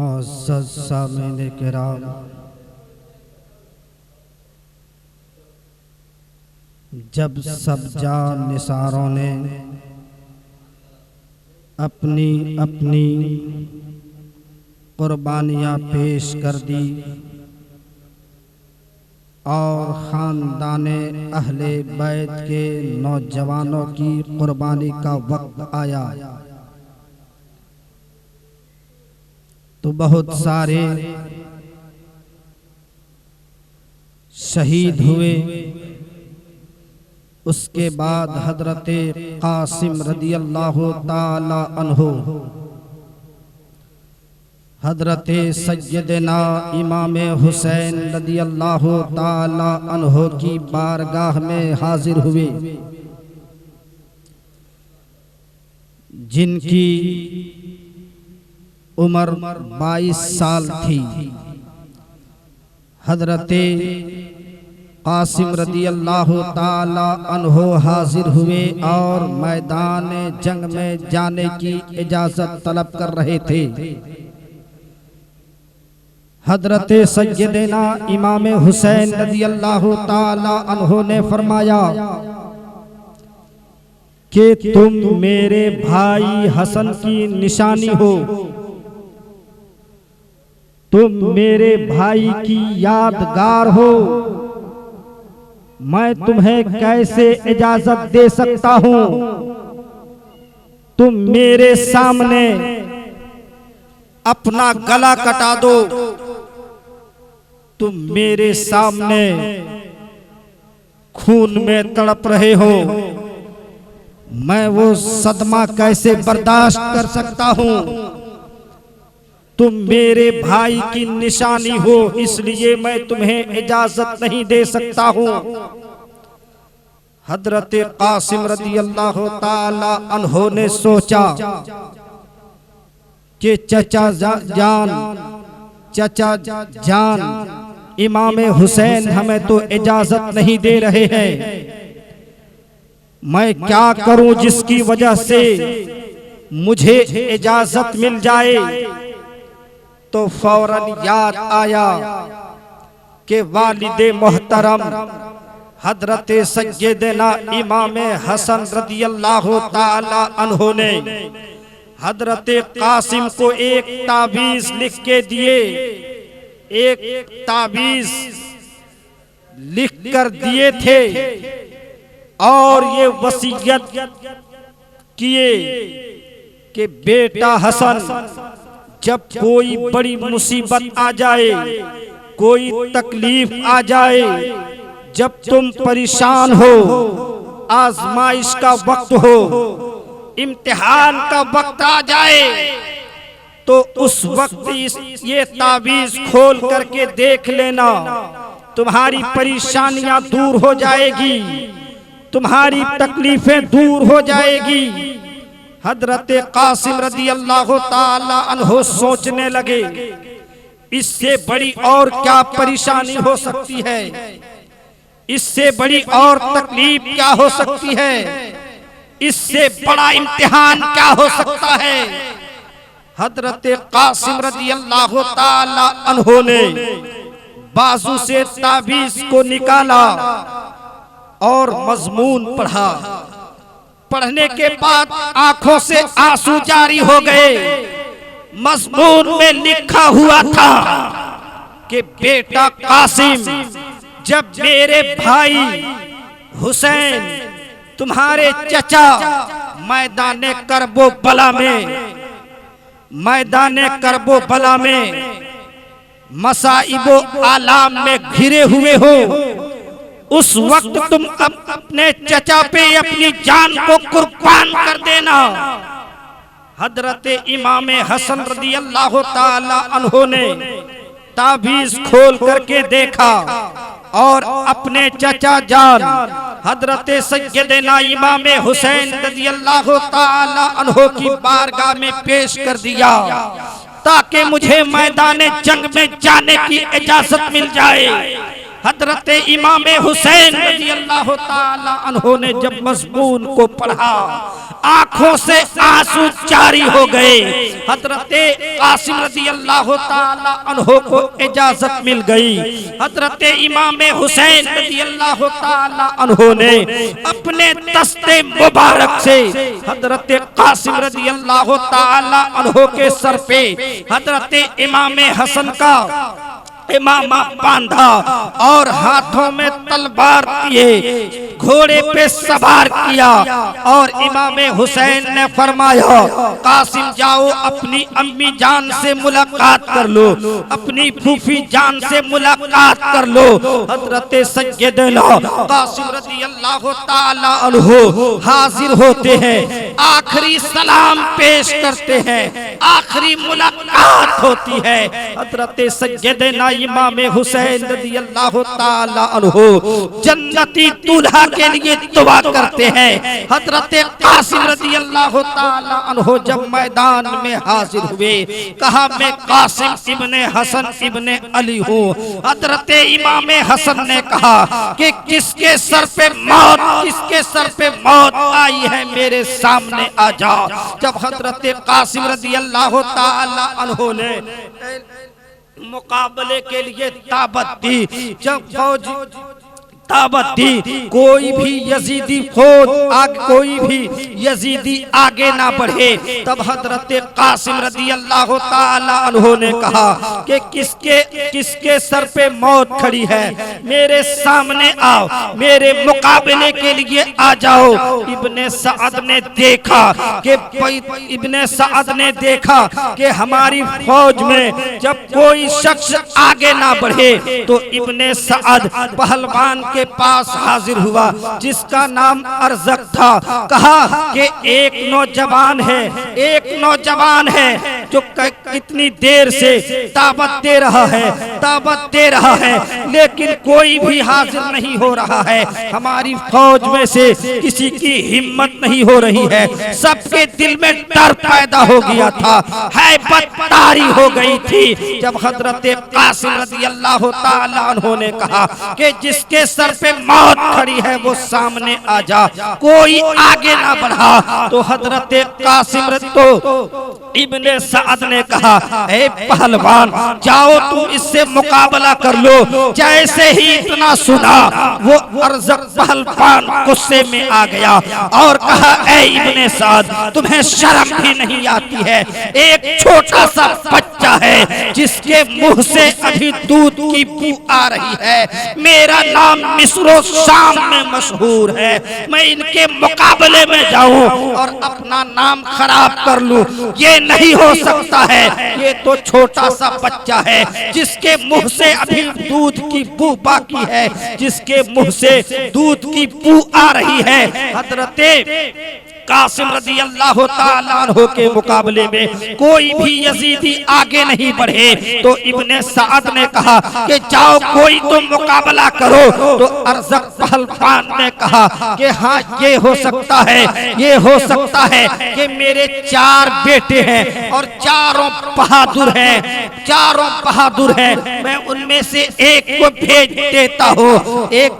मुअज़्ज़ज़ सामीन किराम, जब सब जान निसारों ने अपनी अपनी कुर्बानियाँ पेश कर दी और ख़ानदाने अहले बैत के नौजवानों की कुर्बानी का वक्त आया तो बहुत सारे शहीद हुए। उसके बाद हजरते कासिम रदियल्लाहु ताला अन्हु हजरते सय्यदना इमाम हुसैन रदियल्लाहु ताला अन्हु की बारगाह में हाजिर हुए, जिनकी उम्र 22 साल थी। हजरते कासिम रदियल्लाहु ताला अन्हु हाजिर हुए और मैदान जंग में जाने की इजाजत तलब कर रहे थे। हजरते सय्यदना इमाम हुसैन रदियल्लाहु ताला अन्हु ने फरमाया कि तुम मेरे भाई हसन की निशानी हो, तुम मेरे भाई की यादगार हो, मैं तुम्हें कैसे इजाजत दे सकता हूं? तुम मेरे सामने अपना गला कटा दो, तुम मेरे सामने खून में तड़प रहे हो, मैं वो सदमा कैसे बर्दाश्त कर सकता हूं? तुम मेरे भाई की निशानी हो, इसलिए मैं तुम्हें इजाजत नहीं दे सकता हूं। हजरत कासिम रदियल्लाहु ताला अन्हु ने सोचा कि चचा जान इमाम हुसैन हमें तो इजाजत नहीं दे रहे हैं, मैं क्या करूं जिसकी वजह से मुझे इजाजत मिल जाए। तो फौरन याद आया कि वालिदे मोहतरम हजरत सय्यदना इमाम हसन रदियल्लाहु ताला अन्हु ने हजरत कासिम को एक ताबीज लिख के दिए, एक ताबीज लिख कर दिए थे और ये वसीयत किए कि बेटा हसन, जब कोई बड़ी मुसीबत आ जाए, कोई तकलीफ आ जाए, जब तुम परेशान हो, आजमाइश का वक्त हो, इम्तिहान का वक्त आ जाए, तो उस वक्त ये ताबीज खोल करके देख लेना, तुम्हारी परेशानियां दूर हो जाएगी, तुम्हारी तकलीफें दूर हो जाएगी। हजरत कासिम रदियल्लाहु ताला अन्हु सोचने लगे, इससे बड़ी और क्या परेशानी हो सकती है, इससे बड़ी और तकलीफ क्या हो सकती है, इससे बड़ा इम्तिहान क्या हो सकता है। हजरत कासिम रदियल्लाहु ताला अन्हु ने बाजू से ताबीज को निकाला और मजमून पढ़ा। पढ़ने के बाद आंखों से आंसू जारी हो गए। मजमून में लिखा हुआ था कि बेटा कासिम, जब मेरे भाई हुसैन तुम्हारे चचा मैदाने करबो बला में मसाइबो आलाम में घिरे हुए हो, उस वक्त तुम अपने चचा पे अपनी जान को कुर्बान कर देना। हजरत इमाम हसन रदियल्लाहु ताला अन्हु ने ताबीज खोल करके देखा और अपने चचा जान हजरत सय्यदना इमाम हुसैन रदियल्लाहु ताला अन्हु की बारगाह में पेश कर दिया, ताकि मुझे मैदान जंग में जाने की इजाजत मिल जाए। हजरत इमाम हुसैन रज़ियल्लाहु ताला अन्हो ने जब मज़मून को पढ़ा, आंखों से आंसू जारी हो गए। हजरत कासिम रज़ियल्लाहु ताला अन्हो को इजाजत मिल गई। हजरत इमाम हुसैन रज़ियल्लाहु ताला अन्हो ने अपने दस्ते मुबारक से हजरत कासिम रज़ियल्लाहु ताला अन्हो के सर पे हजरत इमाम हसन का इमामा बांधा और हाथों में तलवार दिए, घोड़े पे सवार किया और इमाम हुसैन ने फरमाया, कासिम जाओ अपनी अम्मी जान से मुलाकात कर लो, अपनी फूफी जान से मुलाकात कर लो। हजरत सैयदना कासिम रज़ियल्लाहु ताला अन्हु हाजिर होते हैं, आखिरी सलाम पेश करते हैं, आखिरी मुलाकात होती है। हजरत सैयदना इमाम हुसैन रज़ियल्लाहु ताला अन्हु जन्नती दूल्हा के लिए दुआ करते हैं। हजरत कासिम रज़ियल्लाहु ताला अन्हु जब मैदान में हाजिर हुए, कहा मैं कासिम इब्ने हसन इब्ने अली हूँ। हजरत इमाम हसन ने कहा कि किसके सर पे मौत, किसके सर पे मौत आई है मेरे सामने आ जा। जब हजरत कासिम रज़ियल्लाहु ताला अन्हु ने मुकाबले के लिए ताबत दी, जब फौज ताबत दी, कोई भी यजीदी फौज कोई भी यजीदी आगे ना बढ़े, तब हजरत कासिम रज़ियल्लाहु ताला अन्हु ने कहा कि किसके सर पे मौत खड़ी है, मेरे सामने आओ, मेरे मुकाबले के लिए आ जाओ। इब्ने सअद ने देखा कि हमारी फौज में जब कोई शख्स आगे ना बढ़े तो इब्ने सअद पहलवान के पास हाजिर हुआ जिसका नाम अरज़क था। कहा कि एक नौजवान है जो कितनी देर से दावत दे रहा है लेकिन कोई भी हाजिर नहीं हो रहा है। हमारी फौज में से किसी की हिम्मत नहीं हो रही है, सबके दिल में डर पैदा हो गया था, हैबत तारी हो गई थी। जब हजरत कासिम रज़ियल्लाहु ताला अन्हु ने कहा कि जिसके सर पे मौत खड़ी है वो सामने आ जा, कोई आगे ना बढ़ा, तो हजरत कासिम इब्ने सअद ने कहा, ए पहलवान जाओ तुम इससे मुकाबला कर लो। जैसे ही इतना सुना वो अरज़क पहलवान गुस्से में आ गया और कहा, ए इब्ने सअद तुम्हें शर्म भी नहीं आती है, एक छोटा सा बच्चा है जिसके मुंह से अभी दूध की बू आ रही है, मेरा नाम मिस्र शाम में मशहूर है, मैं इनके मुकाबले में जाऊं और अपना नाम खराब कर लूं, ये नहीं हो सकता है। ये तो छोटा सा बच्चा है जिसके मुंह से अभी दूध की बू बाकी है, जिसके मुंह से दूध की बू आ रही है। हजरत कासिम रज़ियल्लाहु ताला अन्हु के मुकाबले में कोई भी यजीदी आगे नहीं बढ़े, तो इब्ने सअद ने कहा कि जाओ कोई तो मुकाबला करो। तो अरज़क पहलवान ने कहा कि हाँ ये हो सकता है कि मेरे 4 बेटे हैं और चारों बहादुर हैं, मैं उनमें से एक को भेज देता हूँ। एक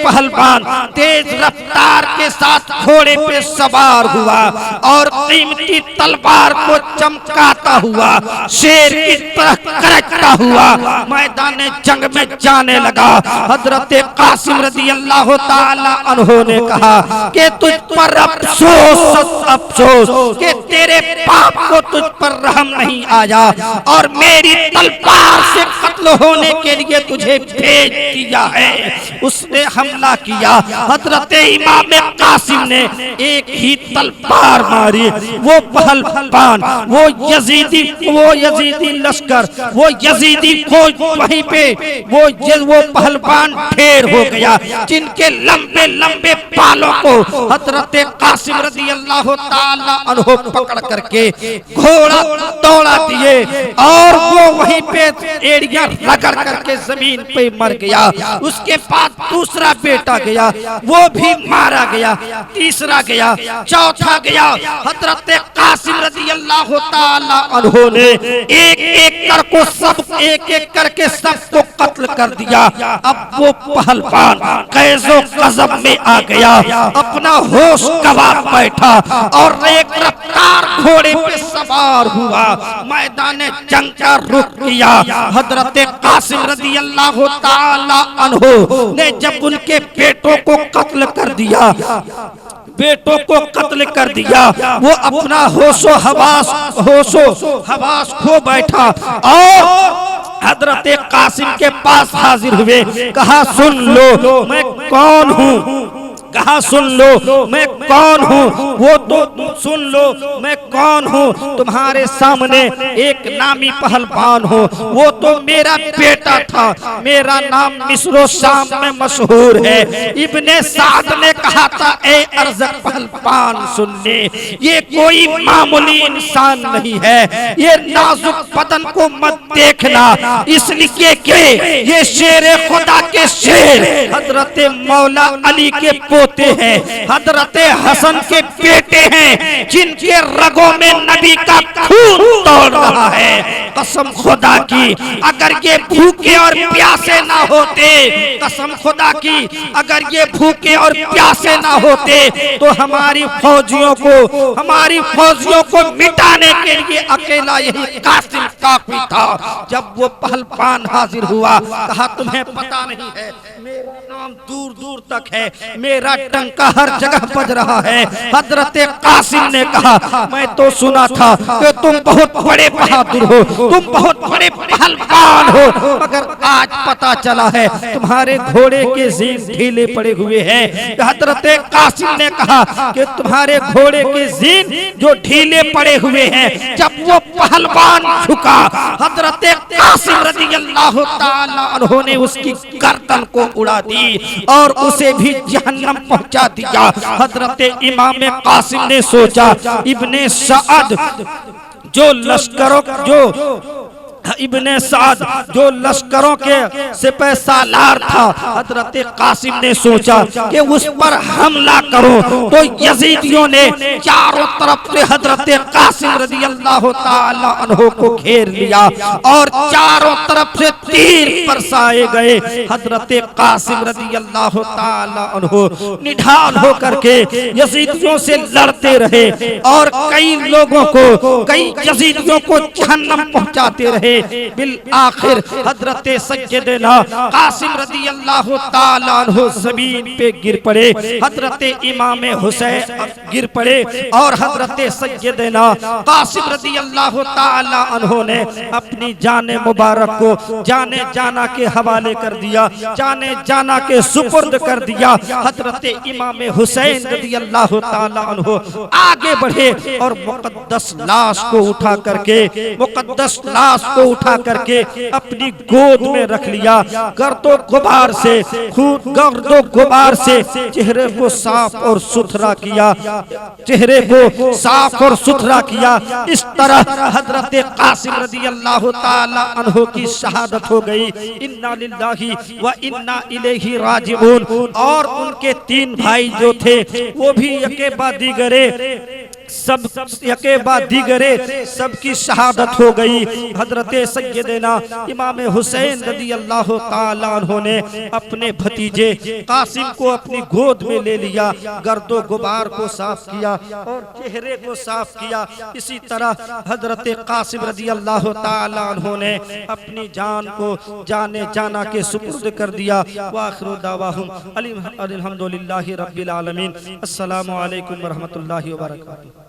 पहलवान तेज रफ्तार के साथ घोड़े पे सवार हुआ और कीमती तलवार को चमकाता हुआ शेर की तरह करकता हुआ मैदान जंग में जाने लगा। हजरत कासिम रज़ियल्लाहु ताला अन्हु ने कहा कि तुझ पर अफसोस कि तेरे बाप को तुझ पर रहम नहीं आया और मेरी तलवार से कत्ल होने के लिए तुझे भेज दिया है। उसने हमला किया, हजरत इमाम कासिम ने एक ही तलवार मारी, वो पहलवान, वो यजीदी लश्कर, वो यजीदी फौज वहीं पे वो पहलवान ढेर हो गया, जिनके लंबे लंबे बालों को हजरत कासिम रज़ी अल्लाह ताला अन्हु पकड़ करके घोड़ा दौड़ा दिए और वो वहीं पे एड़ियां रगड़ करके जमीन पे मर गया। उसके बाद दूसरा बेटा गया, वो भी मारा गया, तीसरा गया, चौथा गया। हजरत कासिम रज़ी अल्लाह ताला अन्हु ने एक एक करके सबको कत्ल कर दिया। अब वो पहलवान कैसो गजब में आ गया, अपना होश गवा बैठा और एक रफ्तार घोड़े पे सवार हुआ, मैदान जंग का रुख किया। हजरत कासिम रज़ी अल्लाह ताला अन्हु ने जब उनके बेटों को कत्ल कर दिया, वो अपना होशो हवास खो बैठा और हजरत कासिम के पास हाजिर हुए। कहा सुन लो मैं कौन हूँ, कहा सुन लो मैं कौन हूँ। वो तो सुन लो मैं कौन हूँ, तुम्हारे सामने एक नामी पहलवान हूँ, वो तो मेरा बेटा था, मेरा नाम मिस्रो शाम में मशहूर है। इब्ने साद ने कहा था ए अरज़क पहलवान सुन ले, ये कोई मामूली इंसान नहीं है, ये नाजुक बदन को मत देखना, इसलिए कि ये शेर खुदा के शेर हजरत मौला अली के पोते हैं, हजरत हसन के बेटे हैं, जिनके रगों में नबी का खून दौड़ रहा है। कसम खुदा की अगर ये भूखे और प्यासे ना होते, कसम खुदा की अगर ये भूखे और प्यासे ना होते तो हमारी फौजियों को मिटाने के लिए अकेला यही कासिम काफी था। जब वो पहलवान हाजिर हुआ, कहा तुम्हें पता नहीं है मेरा नाम दूर दूर तक है, मेरा टंका हर जगह बज रहा है। हजरत कासिम ने कहा मैं तो सुना था कि तुम बहुत बड़े बहादुर हो, तुम बहुत बड़े पहलवान हो, मगर आज पता चला है तुम्हारे घोड़े के जीन ढीले पड़े हुए हैं। हजरत कासिम ने कहा कि तुम्हारे घोड़े के जीन जो ढीले पड़े हुए हैं, जब वो पहलवान झुका, हजरत कासिम रज़ी अल्लाह ताला अन्हु ने उसकी गर्दन को उड़ा दी और उसे भी जहन्नम पहुंचा दिया। हजरत इमाम कासिम ने सोचा इब्ने साद जो लश्करों के सिपह सालार था, हजरत कासिम ने सोचा कि उस पर हमला करो, तो यजीदियों ने चारों तरफ से हजरत कासिम रज़ी अल्लाह ताला अन्हु को घेर लिया और चारों तरफ से तीर बरसाए गए। हजरत कासिम रज़ी अल्लाह ताला अन्हु निढाल होकर के यजीदियों से लड़ते रहे और कई यजीदियों को जहन्नम पहुंचाते रहे। बिल आखिर हजरत सैयदना कासिम रज़ी अल्लाह ताला अन्हु ज़मीन पे गिर पड़े, हजरत इमाम हुसैन गिर पड़े और हजरत सैयदना कासिम रज़ी अल्लाह ताला अन्हु ने अपनी जाने मुबारक को जाने जाना के हवाले कर दिया, जाने जाना के सुपुर्द कर दिया। हजरत इमाम हुसैन रज़ी अल्लाह ताला अन्हु आगे बढ़े और मुक़द्दस लाश को उठा करके अपनी गोद में रख लिया। गर्दो गुबार से चेहरे को साफ और सुथरा किया। इस तरह हजरत कासिम रज़ी अल्लाह ताला अन्हु की शहादत हो गई। इन्ना लिल्लाहि व इन्ना इलैहि राजिऊन। और उनके तीन भाई जो थे वो भी यके बाद दीगरे सबकी शहादत हो गई। हजरत सैयदना इमाम हुसैन रज़ी अल्लाह ताला अन्हु ने अपने भतीजे कासिम को अपनी गोद में ले लिया, गर्दो गुबार को साफ किया और चेहरे को साफ किया। इसी तरह हजरत कासिम रज़ी अल्लाह ताला अन्हु ने अपनी जान को जाने जाना के सुपुर्द कर दिया। वाखिरु दावाहुम अल्हम्दुलिल्लाहि रब्बिल आलमीन। अस्सलामु अलैकुम व रहमतुल्लाहि व बरकातुहू।